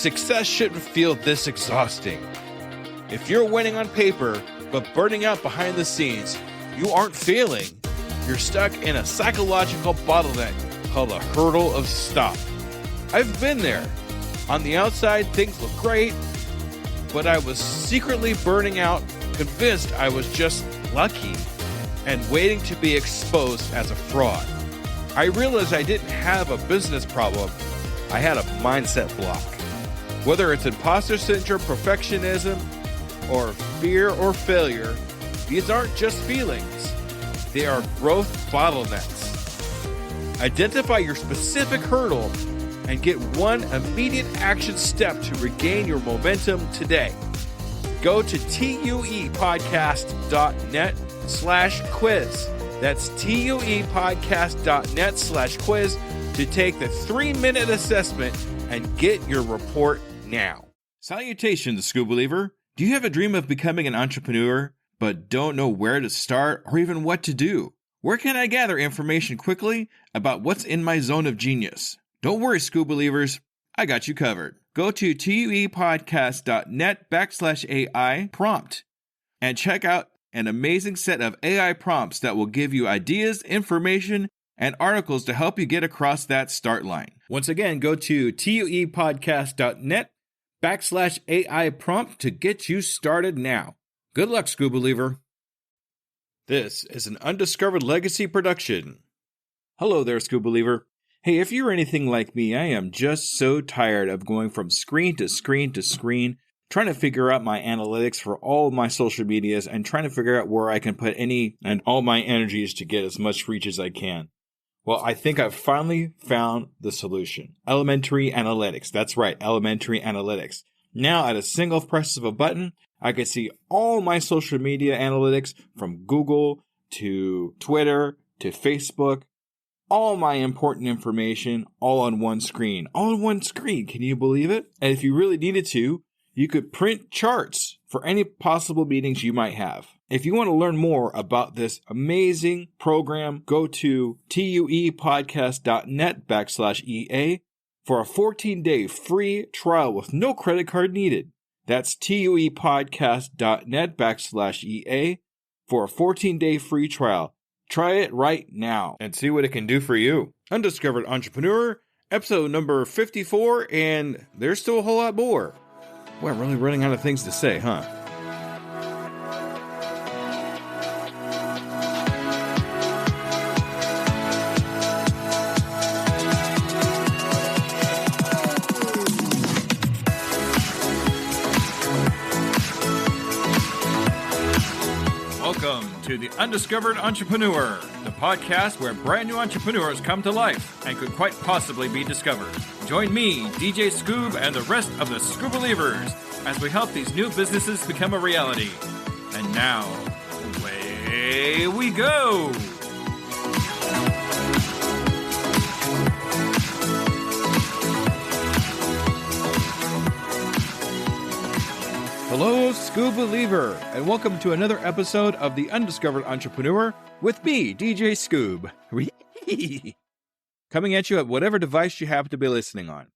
Success shouldn't feel this exhausting. If you're winning on paper, but burning out behind the scenes, you aren't failing. You're stuck in a psychological bottleneck called a hurdle of stop. I've been there. On the outside, things look great, but I was secretly burning out, convinced I was just lucky, and waiting to be exposed as a fraud. I realized I didn't have a business problem. I had a mindset block. Whether it's imposter syndrome, perfectionism, or fear or failure, these aren't just feelings. They are growth bottlenecks. Identify your specific hurdle and get one immediate action step to regain your momentum today. Go to tuepodcast.net/quiz. That's tuepodcast.net/quiz to take the 3-minute assessment and get your report now. Salutations, Skoobeliever. Do you have a dream of becoming an entrepreneur, but don't know where to start or even what to do? Where can I gather information quickly about what's in my zone of genius? Don't worry, Skoobelievers. I got you covered. Go to tuepodcast.net/AI prompt and check out an amazing set of AI prompts that will give you ideas, information, and articles to help you get across that start line. Once again, go to tuepodcast.net/AI prompt to get you started now. Good luck, Skoobeliever. This is an Undiscovered Legacy production. Hello there, Skoobeliever. Hey, if you're anything like me, I am just so tired of going from screen to screen to screen, trying to figure out my analytics for all of my social medias and trying to figure out where I can put any and all my energies to get as much reach as I can. Well, I think I've finally found the solution. Elementary analytics. That's right, elementary analytics. Now, at a single press of a button, I can see all my social media analytics from Google to Twitter to Facebook, all my important information all on one screen. All on one screen. Can you believe it? And if you really needed to, you could print charts for any possible meetings you might have. If you want to learn more about this amazing program, go to tuepodcast.net/EA for a 14-day free trial with no credit card needed. That's tuepodcast.net/EA for a 14-day free trial. Try it right now and see what it can do for you. Undiscovered Entrepreneur, episode number 54, and there's still a whole lot more. Boy, I'm really running out of things to say, huh? Welcome to the Undiscovered Entrepreneur, the podcast where brand new entrepreneurs come to life and could quite possibly be discovered. Join me, DJ Scoob, and the rest of the Skoobelievers as we help these new businesses become a reality. And now, away we go! Hello, Skoobeliever, and welcome to another episode of The Undiscovered Entrepreneur with me, DJ Scoob. Coming at you at whatever device you happen to be listening on.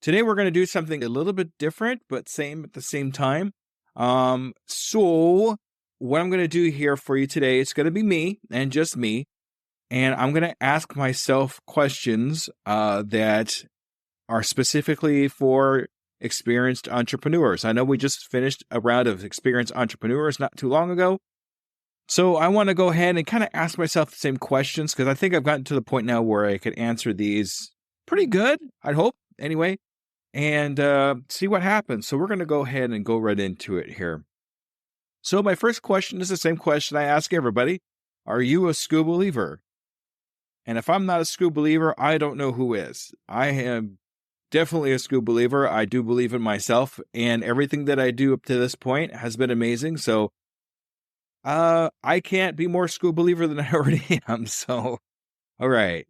Today we're going to do something a little bit different, but same at the same time. So what I'm going to do here for you today, it's going to be me and just me, and I'm going to ask myself questions that are specifically for experienced entrepreneurs. I know we just finished a round of experienced entrepreneurs not too long ago. So I want to go ahead and kind of ask myself the same questions because I think I've gotten to the point now where I could answer these pretty good, I'd hope, anyway, and see what happens. So we're going to go ahead and go right into it here. So my first question is the same question I ask everybody. Are you a Skoobeliever? And if I'm not a Skoobeliever, I don't know who is. I am definitely a Skoobeliever. I do believe in myself, and everything that I do up to this point has been amazing. So I can't be more Skoobeliever than I already am. So, all right.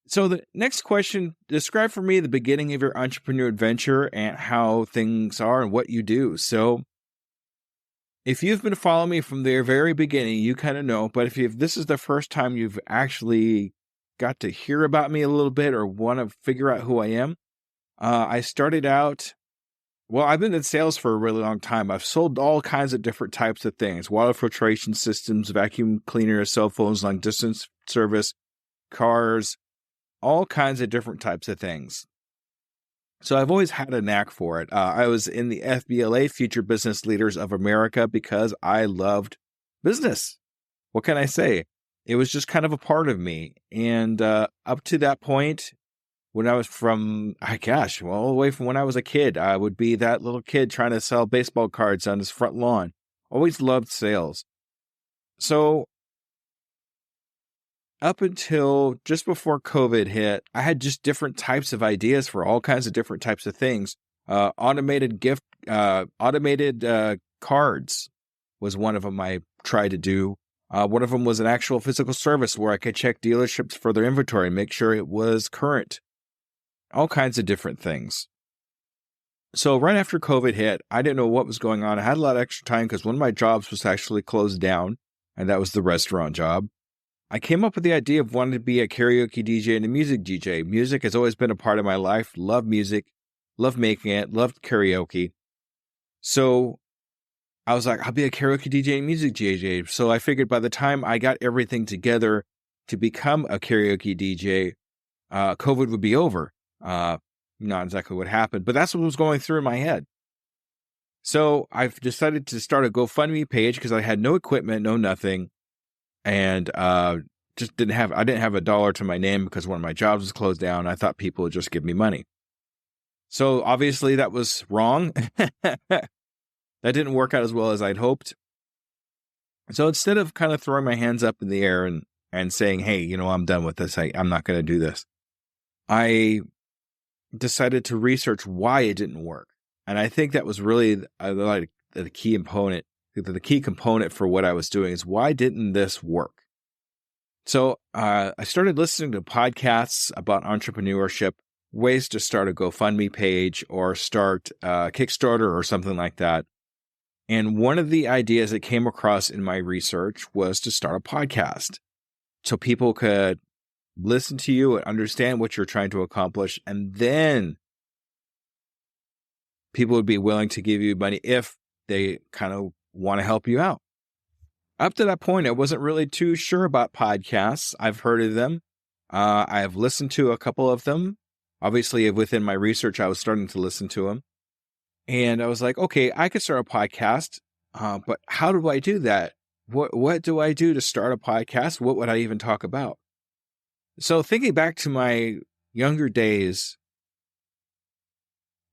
So the next question, describe for me the beginning of your entrepreneur adventure and how things are and what you do. So if you've been following me from the very beginning, you kind of know. But if this is the first time you've actually got to hear about me a little bit or want to figure out who I am, I started out, well, I've been in sales for a really long time. I've sold all kinds of different types of things: water filtration systems, vacuum cleaners, cell phones, long distance service, cars, all kinds of different types of things. So I've always had a knack for it. I was in the FBLA, Future Business Leaders of America, because I loved business. What can I say? It was just kind of a part of me. And up to that point, when I was all the way from when I was a kid, I would be that little kid trying to sell baseball cards on his front lawn. Always loved sales. So up until just before COVID hit, I had just different types of ideas for all kinds of different types of things. Automated cards was one of them I tried to do. One of them was an actual physical service where I could check dealerships for their inventory and make sure it was current. All kinds of different things. So right after COVID hit, I didn't know what was going on. I had a lot of extra time because one of my jobs was actually closed down, and that was the restaurant job. I came up with the idea of wanting to be a karaoke DJ and a music DJ. Music has always been a part of my life. Love music, love making it, loved karaoke. So I was like, I'll be a karaoke DJ and music DJ. So I figured by the time I got everything together to become a karaoke DJ, COVID would be over. Not exactly what happened, but that's what was going through in my head. So I've decided to start a GoFundMe page because I had no equipment, no nothing. And just didn't have a dollar to my name because one of my jobs was closed down. I thought people would just give me money. So obviously that was wrong. That didn't work out as well as I'd hoped. So instead of kind of throwing my hands up in the air and saying, hey, I'm done with this, I'm not going to do this, I decided to research why it didn't work. And I think that was really the key component. The key component for what I was doing is, why didn't this work? So I started listening to podcasts about entrepreneurship, ways to start a GoFundMe page or start a Kickstarter or something like that. And one of the ideas that came across in my research was to start a podcast so people could listen to you and understand what you're trying to accomplish. And then people would be willing to give you money if they kind of want to help you out. Up to that point, I wasn't really too sure about podcasts. I've heard of them. I've listened to a couple of them. Obviously, within my research, I was starting to listen to them. And I was like, okay, I could start a podcast, but how do I do that? What do I do to start a podcast? What would I even talk about? So thinking back to my younger days,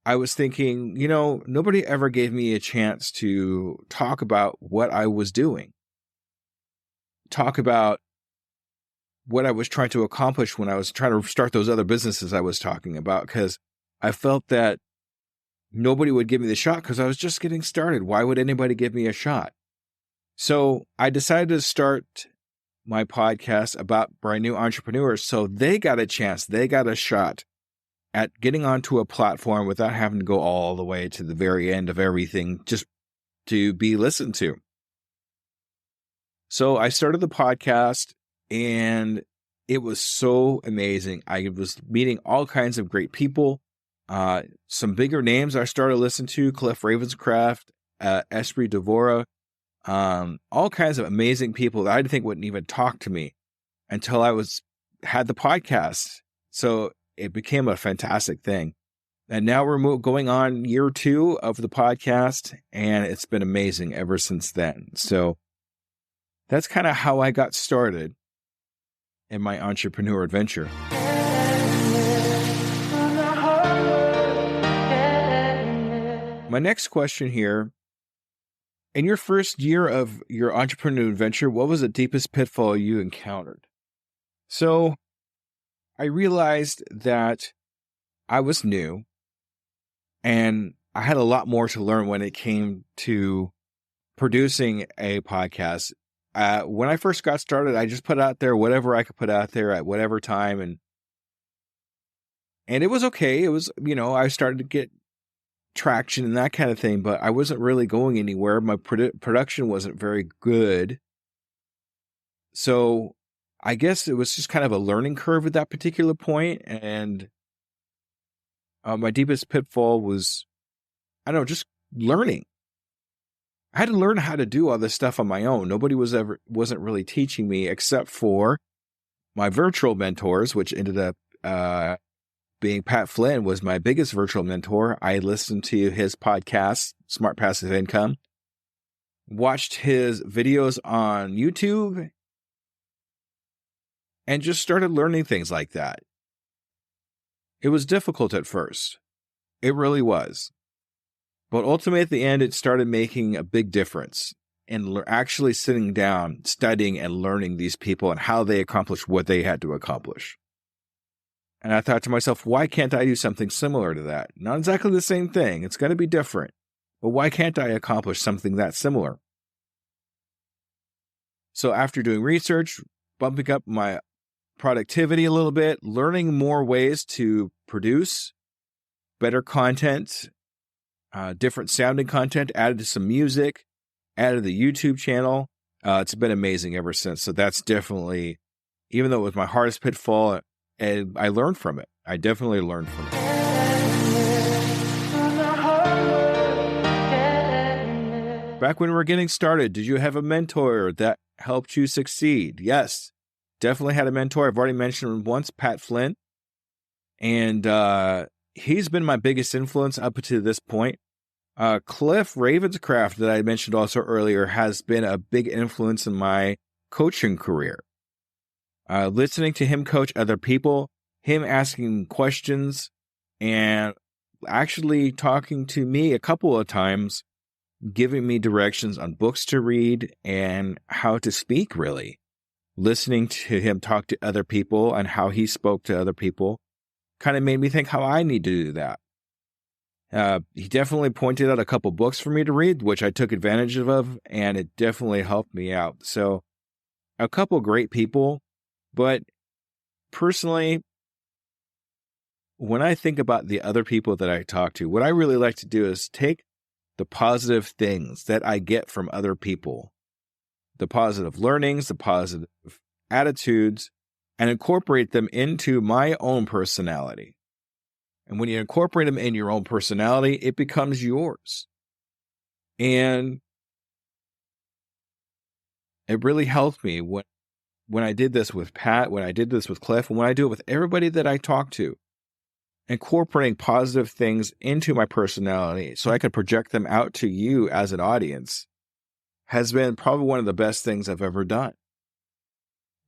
I was thinking, nobody ever gave me a chance to talk about what I was doing, talk about what I was trying to accomplish when I was trying to start those other businesses I was talking about, because I felt that nobody would give me the shot because I was just getting started. Why would anybody give me a shot? So I decided to start my podcast about brand new entrepreneurs so they got a chance, they got a shot at getting onto a platform without having to go all the way to the very end of everything just to be listened to. So I started the podcast, and it was so amazing. I was meeting all kinds of great people. Some bigger names I started listening to: Cliff Ravenscraft, Esprit Devora, all kinds of amazing people that I didn't think wouldn't even talk to me until I had the podcast. So it became a fantastic thing. And now we're going on year 2 of the podcast, and it's been amazing ever since then. So that's kind of how I got started in my entrepreneur adventure. My next question here: in your first year of your entrepreneur adventure, what was the deepest pitfall you encountered? So I realized that I was new and I had a lot more to learn when it came to producing a podcast. When I first got started, I just put out there whatever I could put out there at whatever time. And it was okay. It was, I started to get traction and that kind of thing, but I wasn't really going anywhere. My production wasn't very good. So I guess it was just kind of a learning curve at that particular point. And My deepest pitfall was, I don't know, just learning. I had to learn how to do all this stuff on my own. Nobody wasn't really teaching me except for my virtual mentors, which ended up being Pat Flynn was my biggest virtual mentor. I listened to his podcast, Smart Passive Income, watched his videos on YouTube, and just started learning things like that. It was difficult at first. It really was. But ultimately, at the end, it started making a big difference in actually sitting down, studying, and learning these people and how they accomplished what they had to accomplish. And I thought to myself, why can't I do something similar to that? Not exactly the same thing. It's going to be different. But why can't I accomplish something that similar? So after doing research, bumping up my productivity a little bit, learning more ways to produce better content, different sounding content, added some music, added the YouTube channel. It's been amazing ever since. So that's definitely, even though it was my hardest pitfall, and I learned from it. I definitely learned from it. Back when we were getting started, did you have a mentor that helped you succeed? Yes, definitely had a mentor. I've already mentioned him once, Pat Flynn. And he's been my biggest influence up to this point. Cliff Ravenscraft, that I mentioned also earlier, has been a big influence in my coaching career. Listening to him coach other people, him asking questions, and actually talking to me a couple of times, giving me directions on books to read and how to speak, really. Listening to him talk to other people and how he spoke to other people kind of made me think how I need to do that. He definitely pointed out a couple books for me to read, which I took advantage of, and it definitely helped me out. So a couple great people, but personally, when I think about the other people that I talk to, what I really like to do is take the positive things that I get from other people, the positive learnings, the positive attitudes, and incorporate them into my own personality. And when you incorporate them in your own personality, it becomes yours. And it really helped me when I did this with Pat, when I did this with Cliff, and when I do it with everybody that I talk to. Incorporating positive things into my personality so I could project them out to you as an audience has been probably one of the best things I've ever done.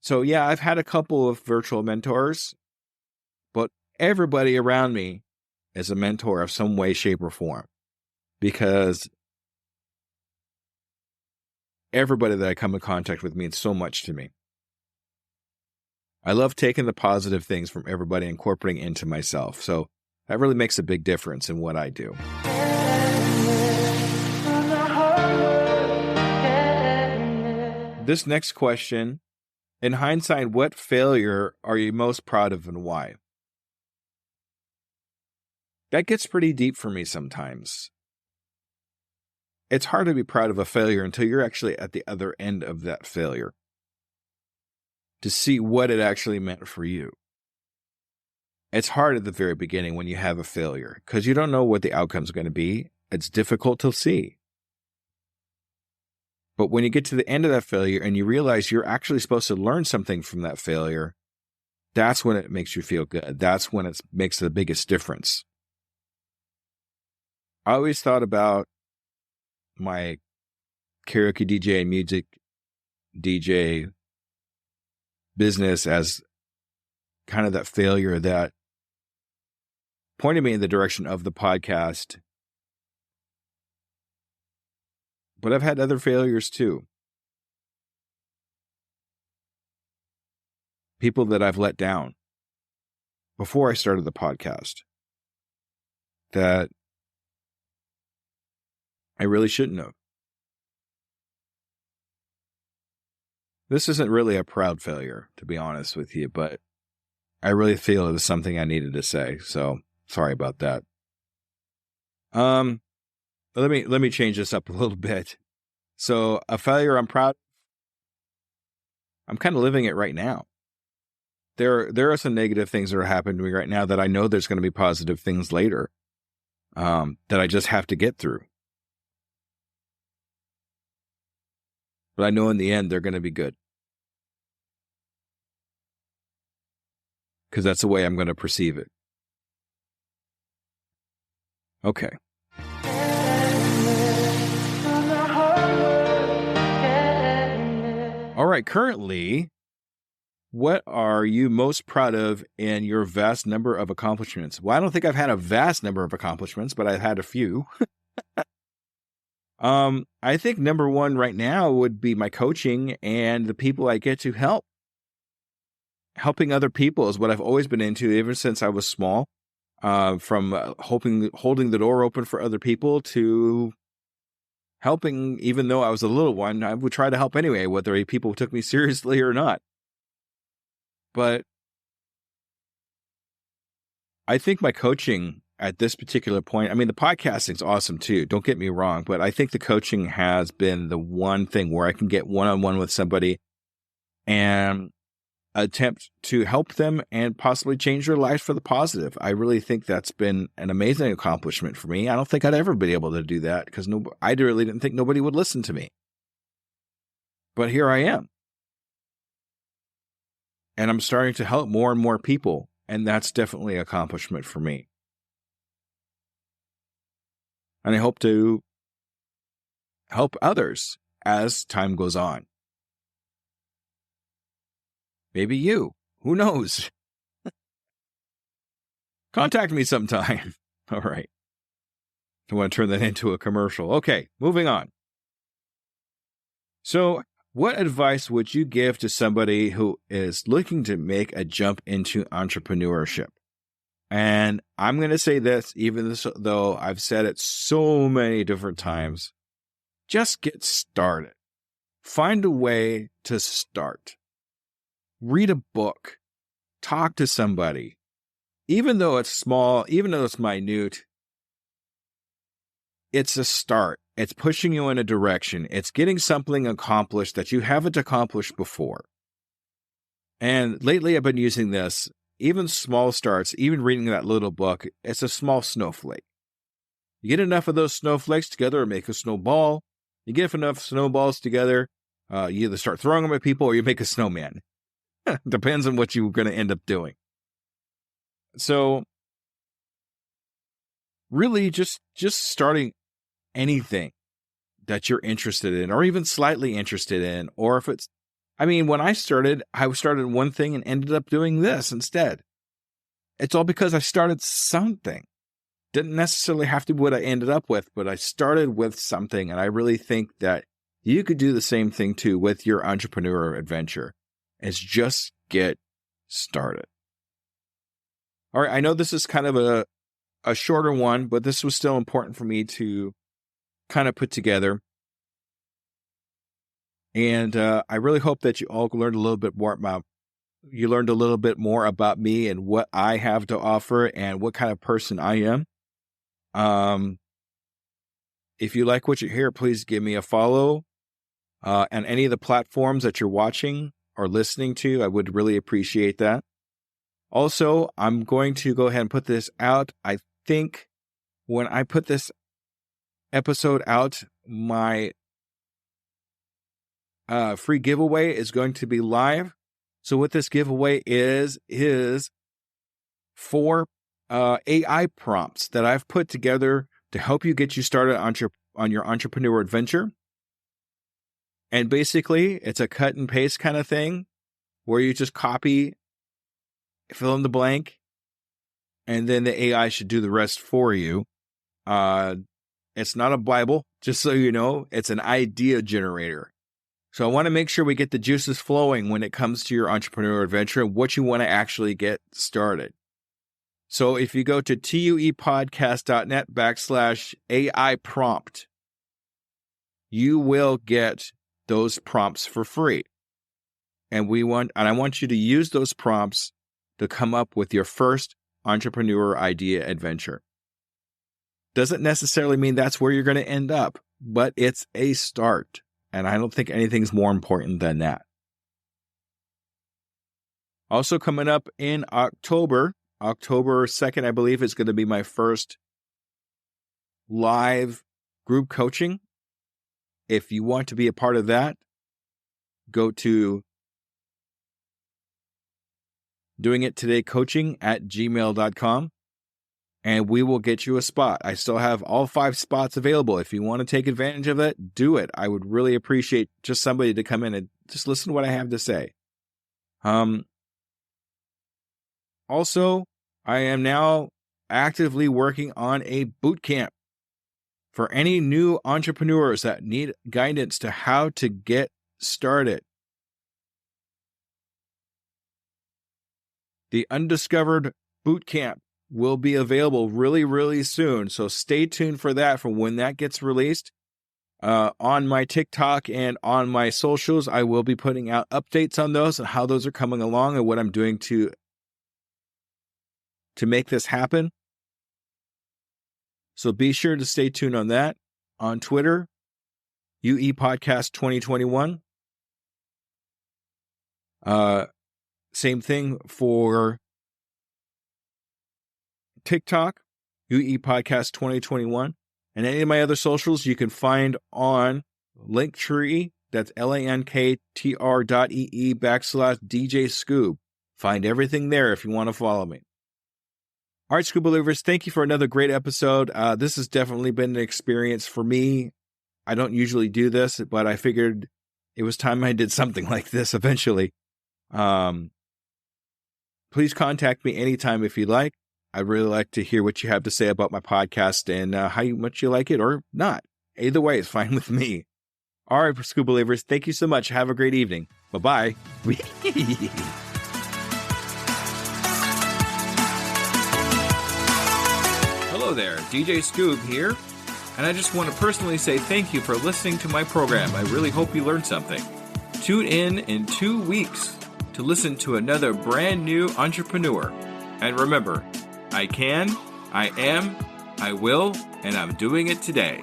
So yeah, I've had a couple of virtual mentors, but everybody around me is a mentor of some way, shape, or form, because everybody that I come in contact with means so much to me. I love taking the positive things from everybody and incorporating into myself. So that really makes a big difference in what I do. This next question, in hindsight, what failure are you most proud of and why? That gets pretty deep for me sometimes. It's hard to be proud of a failure until you're actually at the other end of that failure, to see what it actually meant for you. It's hard at the very beginning when you have a failure because you don't know what the outcome's going to be. It's difficult to see. But when you get to the end of that failure and you realize you're actually supposed to learn something from that failure, that's when it makes you feel good. That's when it makes the biggest difference. I always thought about my karaoke DJ and music DJ business as kind of that failure that pointed me in the direction of the podcast. But I've had other failures too. People that I've let down before I started the podcast that I really shouldn't have. This isn't really a proud failure, to be honest with you, but I really feel it was something I needed to say. So sorry about that. Let me change this up a little bit. So a failure I'm proud of, I'm kind of living it right now. there are some negative things that are happening to me right now that I know there's going to be positive things later that I just have to get through. But I know in the end, they're going to be good. Because that's the way I'm going to perceive it. Okay. All right. Currently, what are you most proud of in your vast number of accomplishments? Well, I don't think I've had a vast number of accomplishments, but I've had a few. I think number one right now would be my coaching and the people I get to help. Helping other people is what I've always been into ever since I was small. From holding the door open for other people to helping, even though I was a little one, I would try to help anyway, whether people took me seriously or not. But I think my coaching at this particular point, I mean, the podcasting's awesome too, don't get me wrong, but I think the coaching has been the one thing where I can get one-on-one with somebody and attempt to help them and possibly change their lives for the positive. I really think that's been an amazing accomplishment for me. I don't think I'd ever be able to do that because I really didn't think nobody would listen to me. But here I am. And I'm starting to help more and more people. And that's definitely an accomplishment for me. And I hope to help others as time goes on. Maybe you. Who knows? Contact me sometime. All right. I want to turn that into a commercial. Okay, moving on. So, what advice would you give to somebody who is looking to make a jump into entrepreneurship? And I'm going to say this, even though I've said it so many different times. Just get started. Find a way to start. Read a book. Talk to somebody. Even though it's small, even though it's minute, it's a start. It's pushing you in a direction. It's getting something accomplished that you haven't accomplished before. And lately I've been using this, even small starts, even reading that little book, it's a small snowflake. You get enough of those snowflakes together and make a snowball. You get enough snowballs together, you either start throwing them at people or you make a snowman. Depends on what you're going to end up doing. So really just starting anything that you're interested in or even slightly interested in, or if it's, I mean, when I started one thing and ended up doing this instead. It's all because I started something. Didn't necessarily have to be what I ended up with, but I started with something. And I really think that you could do the same thing too with your entrepreneur adventure. It's just get started. All right. I know this is kind of a shorter one, but this was still important for me to kind of put together. And I really hope that you all learned a little bit more about me and what I have to offer and what kind of person I am. If you like what you hear, please give me a follow on any of the platforms that you're watching or listening to. I would really appreciate that. Also, I'm going to go ahead and put this out. I think when I put this episode out, my free giveaway is going to be live. So what this giveaway is 4 AI prompts that I've put together to help you get you started on your entrepreneur adventure. And basically, it's a cut and paste kind of thing where you just copy, fill in the blank, and then the AI should do the rest for you. It's not a Bible, just so you know. It's an idea generator. So I want to make sure we get the juices flowing when it comes to your entrepreneur adventure and what you want to actually get started. So if you go to tuepodcast.net/AI prompt, you will get those prompts for free. And I want you to use those prompts to come up with your first entrepreneur idea adventure. Doesn't necessarily mean that's where you're going to end up, but it's a start. And I don't think anything's more important than that. Also coming up in October 2nd, I believe, is going to be my first live group coaching. If you want to be a part of that, go to doingittodaycoaching@gmail.com and we will get you a spot. I still have all 5 spots available. If you want to take advantage of it, do it. I would really appreciate just somebody to come in and just listen to what I have to say. Also, I am now actively working on a boot camp for any new entrepreneurs that need guidance to how to get started. The Undiscovered Boot Camp will be available really, really soon. So stay tuned for that, for when that gets released. On my TikTok and on my socials, I will be putting out updates on those and how those are coming along and what I'm doing to make this happen. So be sure to stay tuned on that. On Twitter, UE Podcast 2021. Same thing for TikTok, UE Podcast 2021. And any of my other socials you can find on Linktree. That's linktr.ee/DJ Scoob. Find everything there if you want to follow me. All right, Skoobelievers, thank you for another great episode. This has definitely been an experience for me. I don't usually do this, but I figured it was time I did something like this eventually. Please contact me anytime if you'd like. I'd really like to hear what you have to say about my podcast and how much you like it or not. Either way is fine with me. All right, Skoobelievers, thank you so much. Have a great evening. Bye-bye. Hello there, DJ Scoob here, and I just want to personally say thank you for listening to my program. I really hope you learned something. Tune in 2 weeks to listen to another brand new entrepreneur. And remember, I can, I am, I will, and I'm doing it today.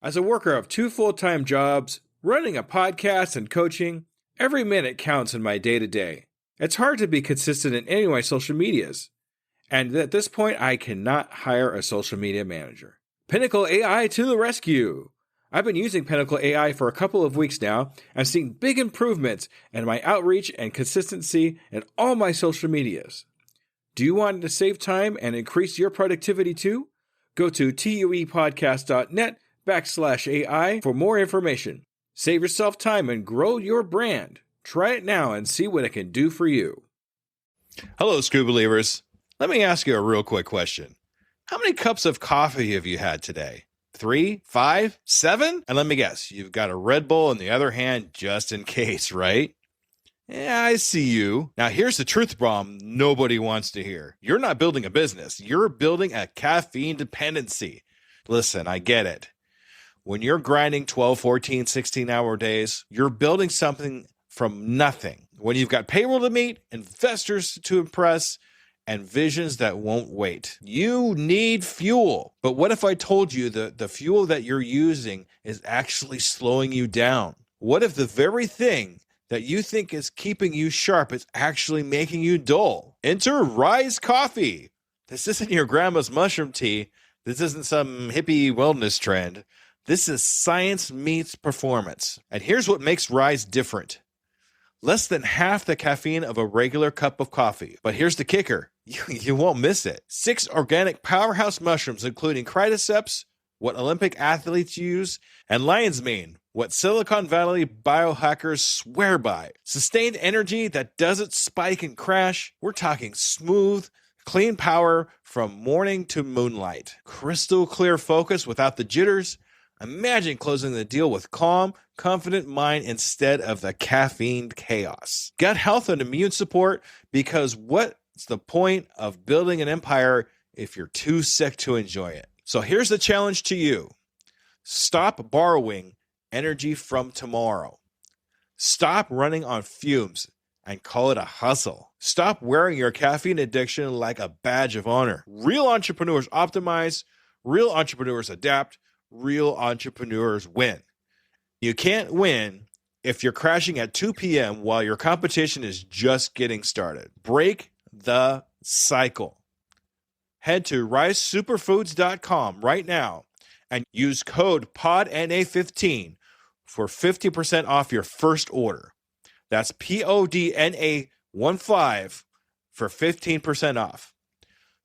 As a worker of 2 full-time jobs, running a podcast and coaching, every minute counts in my day-to-day. It's hard to be consistent in any of my social medias. And at this point, I cannot hire a social media manager. Pinnacle AI to the rescue! I've been using Pinnacle AI for a couple of weeks now. I'm seeing big improvements in my outreach and consistency in all my social medias. Do you want to save time and increase your productivity too? Go to tuepodcast.net/AI for more information. Save yourself time and grow your brand. Try it now and see what it can do for you. Hello, Skoobelievers. Let me ask you a real quick question. How many cups of coffee have you had today? 3, 5, 7? And let me guess, you've got a Red Bull in the other hand just in case, right? Yeah, I see you. Now, here's the truth bomb nobody wants to hear. You're not building a business. You're building a caffeine dependency. Listen, I get it. When you're grinding 12, 14, 16-hour days, you're building something from nothing. When you've got payroll to meet, investors to impress, and visions that won't wait. You need fuel. But what if I told you that the fuel that you're using is actually slowing you down? What if the very thing that you think is keeping you sharp is actually making you dull? Enter Rise Coffee. This isn't your grandma's mushroom tea. This isn't some hippie wellness trend. This is science meets performance. And here's what makes Rise different. Less than half the caffeine of a regular cup of coffee. But here's the kicker. You won't miss it. 6 organic powerhouse mushrooms, including cordyceps, what Olympic athletes use, and lion's mane, what Silicon Valley biohackers swear by. Sustained energy that doesn't spike and crash. We're talking smooth, clean power from morning to moonlight. Crystal clear focus without the jitters. Imagine closing the deal with calm, confident mind instead of the caffeine chaos. Gut health and immune support, because what's the point of building an empire if you're too sick to enjoy it? So here's the challenge to you. Stop borrowing energy from tomorrow. Stop running on fumes and call it a hustle. Stop wearing your caffeine addiction like a badge of honor. Real entrepreneurs optimize. Real entrepreneurs adapt. real entrepreneurs win. You can't win if you're crashing at 2 p.m. while your competition is just getting started. Break the cycle. Head to risesuperfoods.com right now and use code PODNA15 for 50% off your first order. That's PODNA15 for 15% off.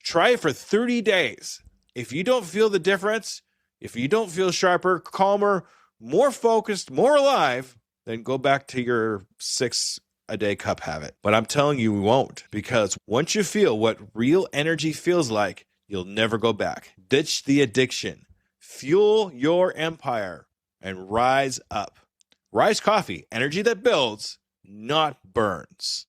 Try it for 30 days. If you don't feel the difference, if you don't feel sharper, calmer, more focused, more alive, then go back to your 6-a-day cup habit. But I'm telling you, we won't, because once you feel what real energy feels like, you'll never go back. Ditch the addiction, fuel your empire, and rise up. Rise Coffee, energy that builds, not burns.